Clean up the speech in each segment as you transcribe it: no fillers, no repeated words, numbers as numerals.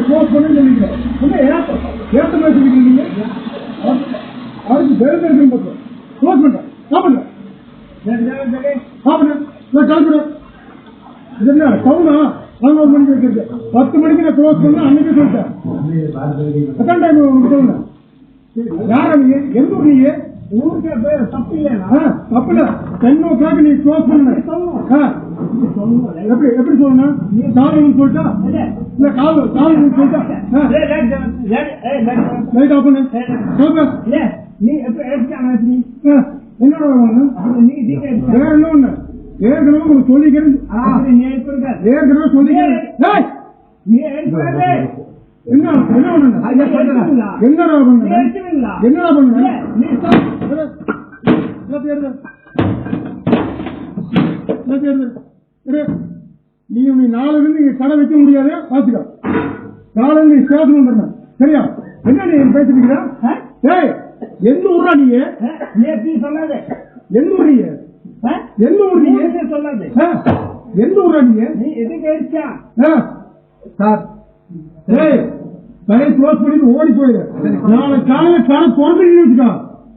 Close பண்ணி சொல்லிங்க. ஏத்த மாதிரி சொல்லிக்கிறீங்க. அதுக்கு பேருந்து பார்த்தோம் க்ளோஸ் பண்றேன். சாப்பிடுங்க கிளம்புறேன். இது என்ன சவுனா? 11 மணிக்கு வச்சிருக்கு. 10 மணிக்கு நான் க்ளோஸ் பண்ண அன்னைக்கு சொல்லிட்டேன். எத்தனை டைம் உங்களுக்கு சொல்லுங்க. யாரா நீங்க? எந்த ஊர் நீங்க? ஊருக்கு பேர் தப்பு இல்லையா? தப்பு இல்ல. 10 o'clock நீ க்ளோஸ் பண்ண எப்படி எப்படி சொல்லணும்? காலையில் சொல்லிட்டா இல்ல காலையில் சொல்லிட்டா லைட் ஆஃப் பண்ணு. நீ என்னோட வேற என்ன ஒண்ணு ஏற்கனவே உங்களுக்கு சொல்லிக்கிறேன். ஏற்கனவே சொல்லிக்கிறேன். என்னடா பண்ண நீ நாளைக்கு நீங்க கடை வைக்க முடியாது. பாத்துக்க காலையில் நீ ஸ்டேஷன் பண்ண சரியா? என்ன நீ பேசிருக்கிற? எந்த ஊரா நீ? சொல்லாத எந்த ஊர் நீ? எந்த ஊர் நீ சொல்லாது? எந்த ஊரா நீ? எதுக்கு சார் கடை க்ளோஸ் பண்ணிட்டு ஓடி போயிரு. நாளை காலையில கடை திறந்து வச்சுக்கா.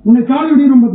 உன்னை காலை விடிய ரொம்ப